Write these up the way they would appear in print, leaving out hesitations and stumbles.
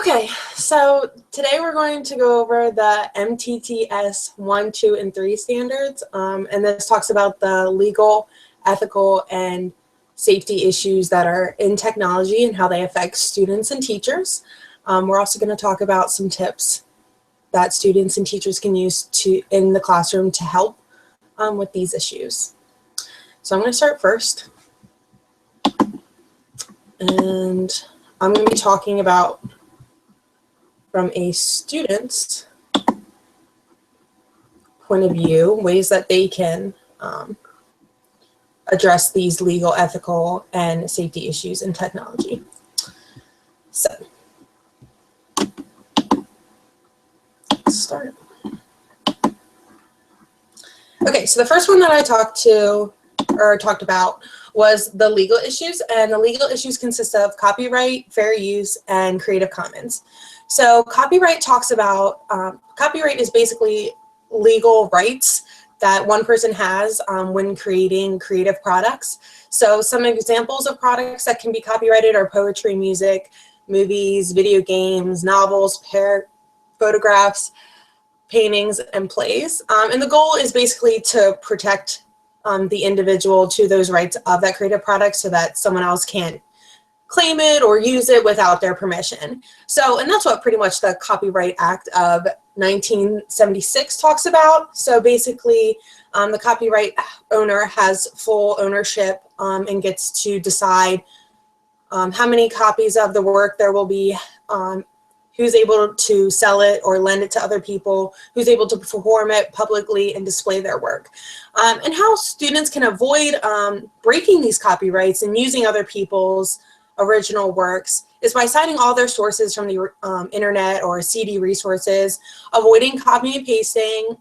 Okay, so today we're going to go over the MTTS 1, 2, and 3 standards, and this talks about the legal, ethical, and safety issues that are in technology and how they affect students and teachers. We're also going to talk about some tips that students and teachers can use in the classroom to help with these issues. So I'm going to start first, and I'm going to be talking about from a student's point of view, ways that they can address these legal, ethical, and safety issues in technology. So, let's start. Okay, so the first one that I talked about was the legal issues, and the legal issues consist of copyright, fair use, and Creative Commons. So copyright talks about, copyright is basically legal rights that one person has when creating creative products. So some examples of products that can be copyrighted are poetry, music, movies, video games, novels, photographs, paintings, and plays. And the goal is basically to protect the individual to those rights of that creative product so that someone else can't claim it or use it without their permission. So, and that's what pretty much the Copyright Act of 1976 talks about. So basically, the copyright owner has full ownership and gets to decide how many copies of the work there will be, who's able to sell it or lend it to other people, who's able to perform it publicly and display their work. And how students can avoid breaking these copyrights and using other people's original works is by citing all their sources from the internet or CD resources, avoiding copying and pasting.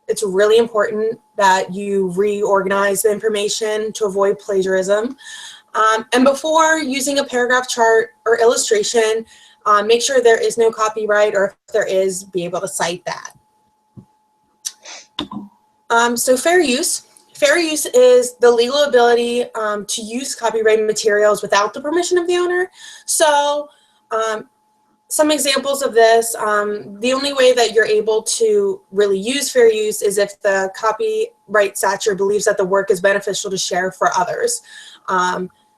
It's really important that you reorganize the information to avoid plagiarism. And before using a paragraph, chart, or illustration, make sure there is no copyright, or if there is, be able to cite that. So fair use. Fair use is the legal ability to use copyrighted materials without the permission of the owner. So some examples of this, the only way that you're able to really use fair use is if the copyright statute believes that the work is beneficial to share for others.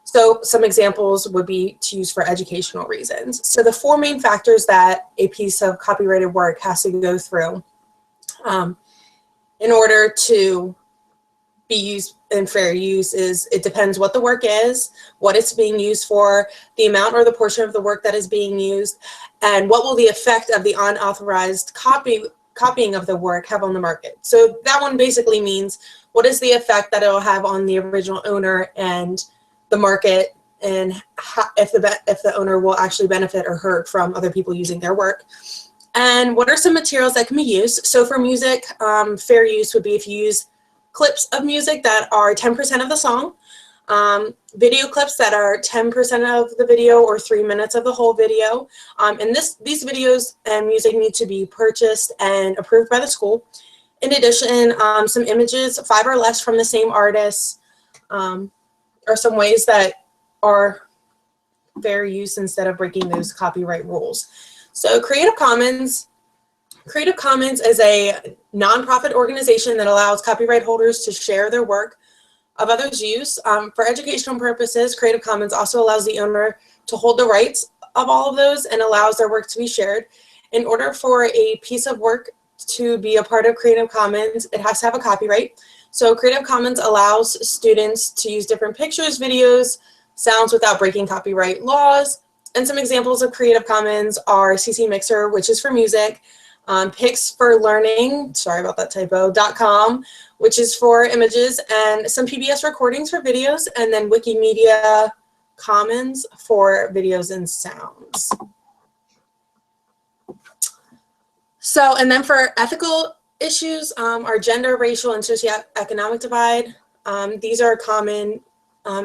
So some examples would be to use for educational reasons. So the four main factors that a piece of copyrighted work has to go through in order to be used in fair use is it depends what the work is, what it's being used for, the amount or the portion of the work that is being used, and what will the effect of the unauthorized copying of the work have on the market. So that one basically means what is the effect that it'll have on the original owner and the market, and if the owner will actually benefit or hurt from other people using their work. And what are some materials that can be used? So for music, fair use would be if you use clips of music that are 10% of the song, video clips that are 10% of the video or 3 minutes of the whole video. And these videos and music need to be purchased and approved by the school. In addition, some images, 5 or less from the same artist, are some ways that are fair use instead of breaking those copyright rules. So Creative Commons is a nonprofit organization that allows copyright holders to share their work of others' use. For educational purposes, Creative Commons also allows the owner to hold the rights of all of those and allows their work to be shared. In order for a piece of work to be a part of Creative Commons, it has to have a copyright. So Creative Commons allows students to use different pictures, videos, sounds without breaking copyright laws. And some examples of Creative Commons are CC Mixer, which is for music, Pics for Learning, sorry about that typo, .com, which is for images, and some PBS recordings for videos, and then Wikimedia Commons for videos and sounds. So, and then for ethical issues are gender, racial, and socioeconomic divide. These are common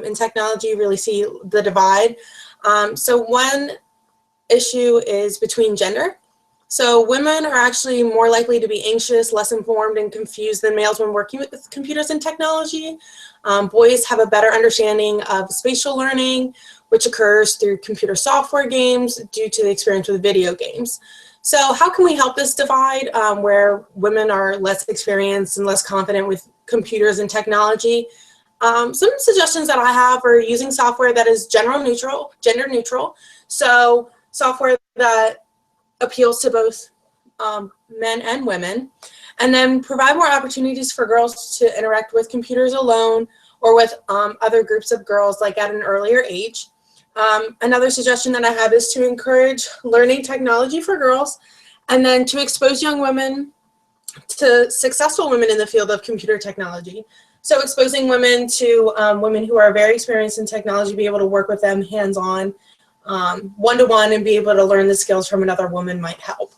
in technology. You really see the divide. So one issue is between gender. So women are actually more likely to be anxious, less informed, and confused than males when working with computers and technology. Boys have a better understanding of spatial learning, which occurs through computer software games due to the experience with video games. So how can we help this divide where women are less experienced and less confident with computers and technology? Some suggestions that I have are using software that is gender neutral. So software that appeals to both men and women, and then provide more opportunities for girls to interact with computers alone or with other groups of girls, like at an earlier age. Another suggestion that I have is to encourage learning technology for girls, and then to expose young women to successful women in the field of computer technology. So exposing women to women who are very experienced in technology, be able to work with them hands-on, one-to-one, and be able to learn the skills from another woman might help.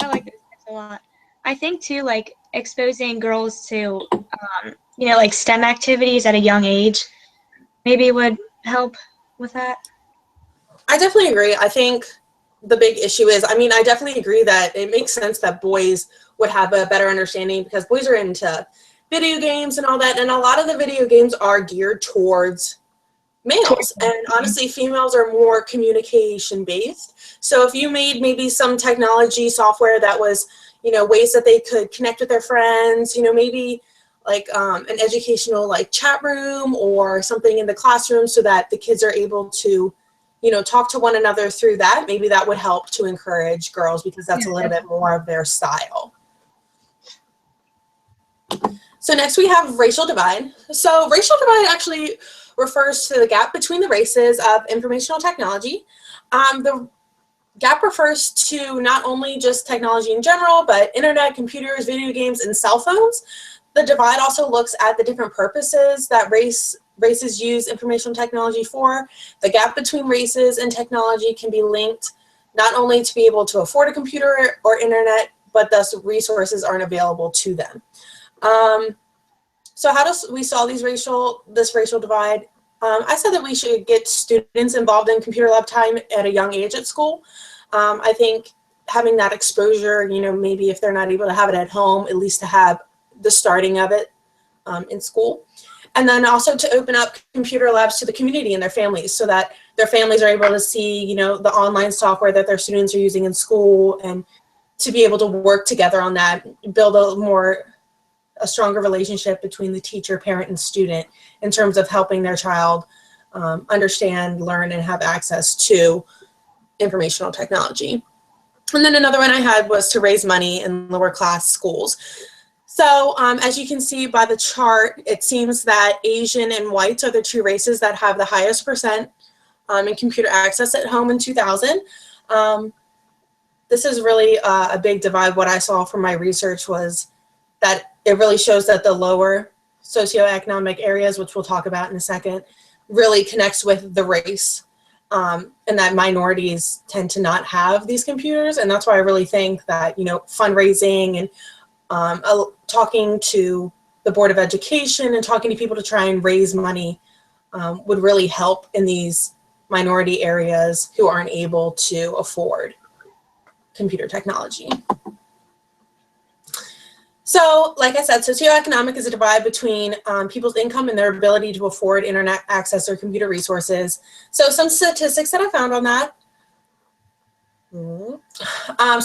I like those tips a lot. I think too, like exposing girls to, you know, like STEM activities at a young age, maybe would help with that. I definitely agree. I think the big issue is, I mean, I definitely agree that it makes sense that boys would have a better understanding because boys are into video games and all that, and a lot of the video games are geared towards males, and honestly females are more communication based. So if you made maybe some technology software that was, you know, ways that they could connect with their friends, you know, maybe like an educational like chat room or something in the classroom so that the kids are able to, you know, talk to one another through that, maybe that would help to encourage girls because that's a little bit more of their style. So next we have racial divide. So racial divide actually refers to the gap between the races of informational technology. The gap refers to not only just technology in general, but internet, computers, video games, and cell phones. The divide also looks at the different purposes that races use informational technology for. The gap between races and technology can be linked not only to be able to afford a computer or internet, but thus resources aren't available to them. So how do we solve this racial divide? I said that we should get students involved in computer lab time at a young age at school. I think having that exposure, you know, maybe if they're not able to have it at home, at least to have the starting of it in school. And then also to open up computer labs to the community and their families so that their families are able to see, you know, the online software that their students are using in school, and to be able to work together on that, build a stronger relationship between the teacher, parent, and student in terms of helping their child understand, learn, and have access to informational technology. And then another one I had was to raise money in lower class schools. So as you can see by the chart, it seems that Asian and whites are the two races that have the highest percent in computer access at home in 2000. This is really a big divide. What I saw from my research was that it really shows that the lower socioeconomic areas, which we'll talk about in a second, really connects with the race, and that minorities tend to not have these computers. And that's why I really think that, you know, fundraising and talking to the Board of Education and talking to people to try and raise money would really help in these minority areas who aren't able to afford computer technology. So, like I said, socioeconomic is a divide between people's income and their ability to afford internet access or computer resources. So some statistics that I found on that. Are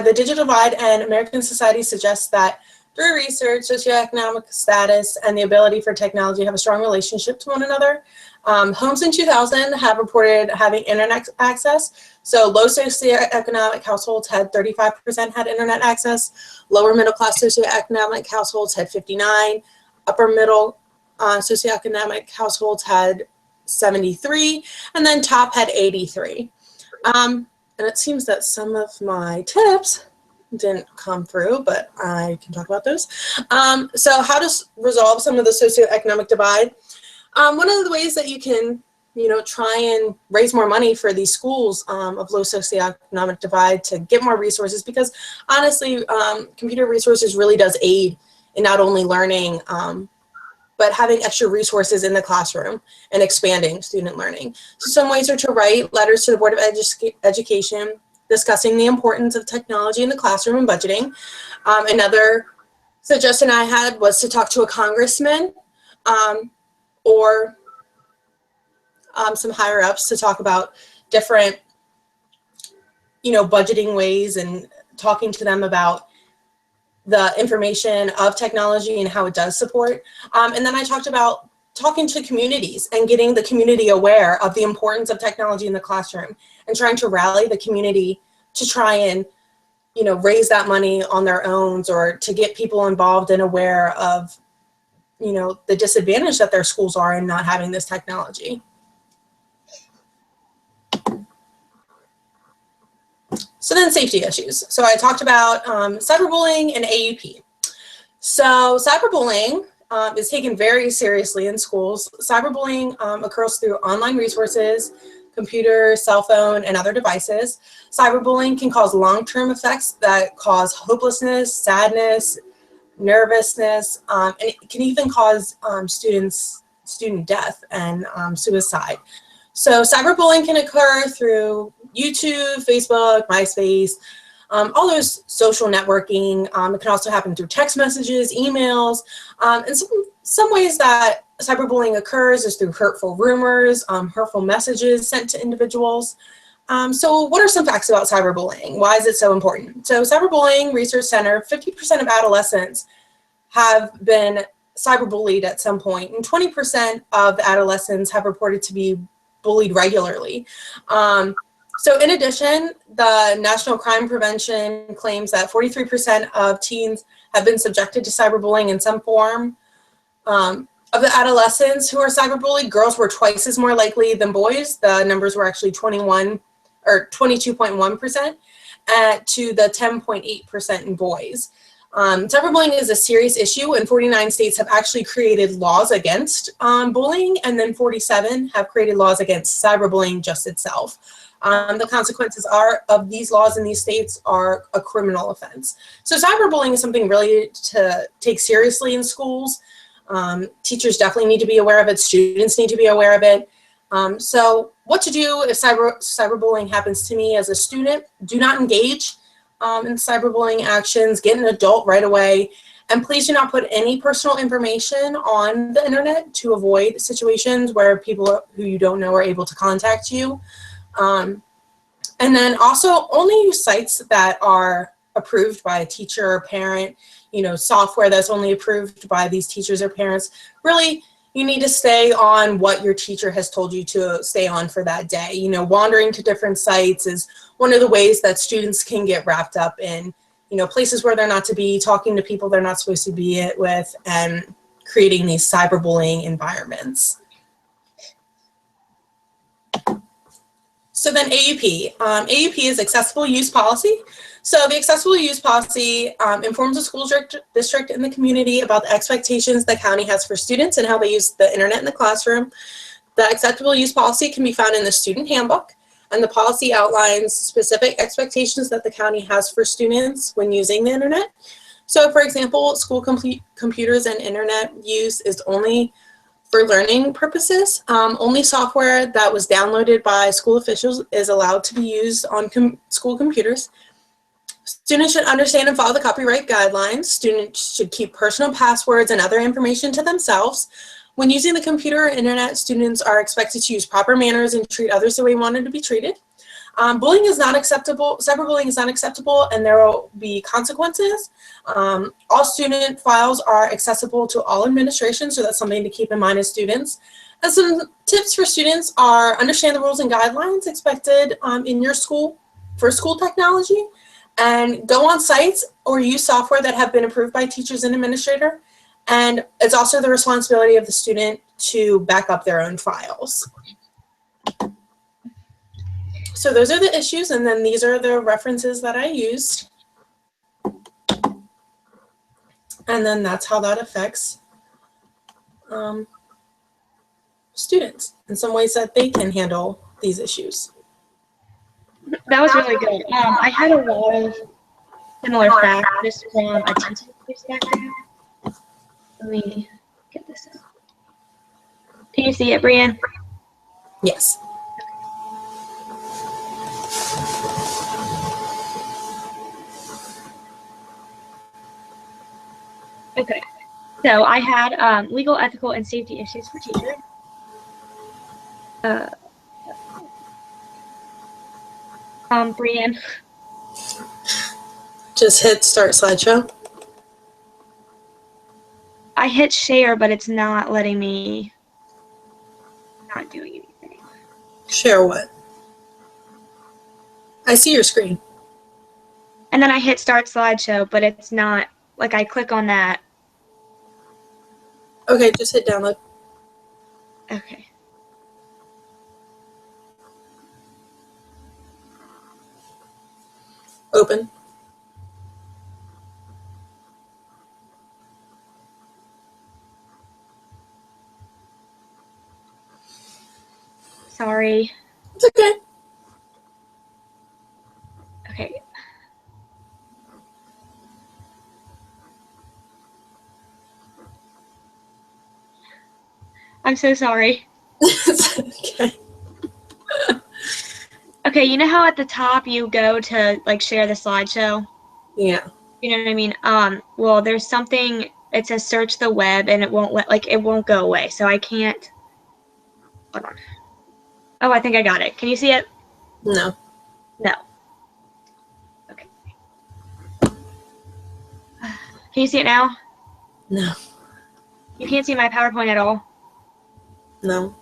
the digital divide, and American society suggests that through research, socioeconomic status and the ability for technology have a strong relationship to one another. Homes in 2000 have reported having internet access. So low socioeconomic households had 35% had internet access. Lower middle class socioeconomic households had 59. Upper middle socioeconomic households had 73. And then top had 83. And it seems that some of my tips didn't come through, but I can talk about those. So how to resolve some of the socioeconomic divide. One of the ways that you can, you know, try and raise more money for these schools of low socioeconomic divide to get more resources, because honestly, computer resources really does aid in not only learning, but having extra resources in the classroom and expanding student learning. So some ways are to write letters to the Board of Education discussing the importance of technology in the classroom and budgeting. Another suggestion I had was to talk to a congressman or some higher ups to talk about different, budgeting ways and talking to them about the information of technology and how it does support. And then I talked about talking to communities and getting the community aware of the importance of technology in the classroom and trying to rally the community to try and, raise that money on their own, or to get people involved and aware of, the disadvantage that their schools are in not having this technology. So then safety issues. So I talked about cyberbullying and AUP. So cyberbullying is taken very seriously in schools. Cyberbullying occurs through online resources, computer, cell phone, and other devices. Cyberbullying can cause long-term effects that cause hopelessness, sadness, nervousness, and it can even cause student death and suicide. So cyberbullying can occur through YouTube, Facebook, MySpace, all those social networking. It can also happen through text messages, emails, and some ways that cyberbullying occurs is through hurtful rumors, hurtful messages sent to individuals. So what are some facts about cyberbullying? Why is it so important? So Cyberbullying Research Center, 50% of adolescents have been cyberbullied at some point, and 20% of the adolescents have reported to be bullied regularly. So in addition, the National Crime Prevention claims that 43% of teens have been subjected to cyberbullying in some form. Of the adolescents who are cyberbullied, girls were twice as more likely than boys. The numbers were actually 22.1% to the 10.8% in boys. Cyberbullying is a serious issue, and 49 states have actually created laws against bullying, and then 47 have created laws against cyberbullying just itself. The consequences of these laws in these states are a criminal offense. So cyberbullying is something really to take seriously in schools. Teachers definitely need to be aware of it. Students need to be aware of it. So what to do if cyberbullying happens to me as a student? Do not engage in cyberbullying actions. Get an adult right away. And please do not put any personal information on the internet to avoid situations where people who you don't know are able to contact you. And then also only use sites that are approved by a teacher or parent, software that's only approved by these teachers or parents. Really, you need to stay on what your teacher has told you to stay on for that day. Wandering to different sites is one of the ways that students can get wrapped up in, places where they're not to be, talking to people they're not supposed to be with, and creating these cyberbullying environments. So then AUP. AUP is Accessible Use Policy. So the Accessible Use Policy informs the school district and the community about the expectations the county has for students and how they use the internet in the classroom. The Acceptable Use Policy can be found in the student handbook, and the policy outlines specific expectations that the county has for students when using the internet. So for example, school computers and internet use is only for learning purposes. Only software that was downloaded by school officials is allowed to be used on school computers. Students should understand and follow the copyright guidelines. Students should keep personal passwords and other information to themselves. When using the computer or internet, students are expected to use proper manners and treat others the way they wanted to be treated. Bullying is not acceptable. Cyberbullying is not acceptable, and there will be consequences. All student files are accessible to all administration, so that's something to keep in mind as students. And some tips for students are understand the rules and guidelines expected in your school for school technology, and go on sites or use software that have been approved by teachers and administrator. And it's also the responsibility of the student to back up their own files. So those are the issues, and then these are the references that I used. And then that's how that affects students in some ways that they can handle these issues. That was really good. I had a lot of similar facts just from a teacher's perspective. Let me get this out. Can you see it, Brianne? Yes. Okay. So I had legal, ethical, and safety issues for teachers. Uh, Brienne. Just hit start slideshow. I hit share, but it's not letting me. Not doing anything. Share what? I see your screen. And then I hit start slideshow, but it's not, like I click on that. Okay, just hit download. Okay. Open. Sorry. It's okay. Okay. I'm so sorry. It's okay. Okay, you know how at the top you go to like share the slideshow? Yeah. You know what I mean? Well, there's something, it says search the web and it won't go away. So I can't, hold on. Oh, I think I got it. Can you see it? No. No. Okay. Can you see it now? No. You can't see my PowerPoint at all? No.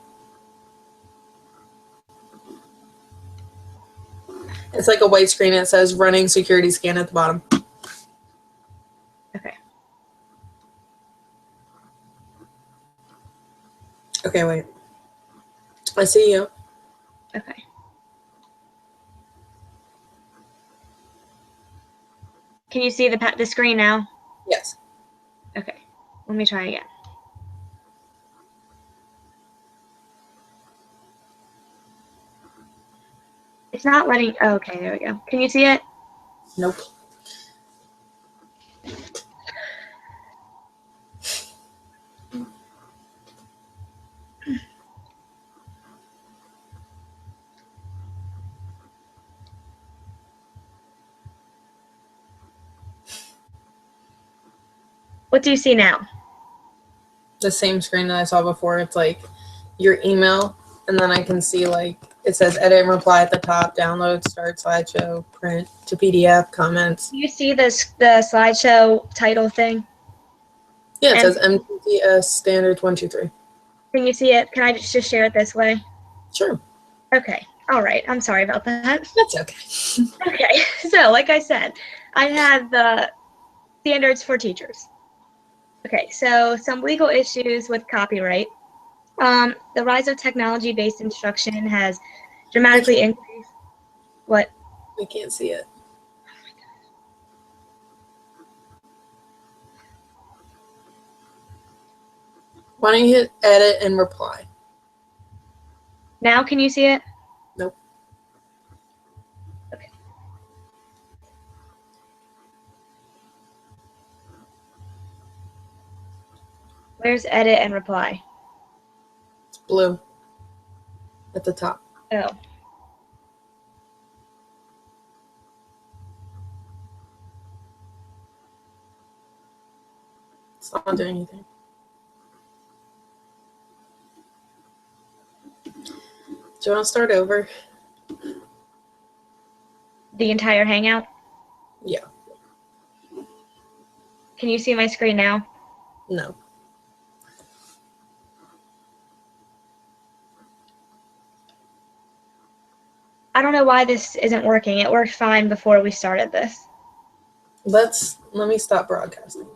It's like a white screen that says running security scan at the bottom. Okay. Okay, wait. I see you. Okay. Can you see the screen now? Yes. Okay. Let me try again. It's not letting, oh, okay, there we go. Can you see it? Nope. What do you see now? The same screen that I saw before. It's like your email, and then I can see like it says edit and reply at the top, download, start slideshow, print to PDF, comments. Do you see the slideshow title thing? Yeah, it And says MTTS standards 123. can you see it? Can I just share it this way? Sure. Okay. All right. I'm sorry about that. That's okay. Okay. So, like I said, I had the standards for teachers. Okay. So, some legal issues with copyright. The rise of technology-based instruction has dramatically increased. What? I can't see it. Why don't you hit edit and reply? Now, can you see it? Nope. Okay. Where's edit and reply? It's blue at the top. Oh. It's not doing anything. Do you want to start over? The entire Hangout? Yeah. Can you see my screen now? No. I don't know why this isn't working. It worked fine before we started this. Let me stop broadcasting.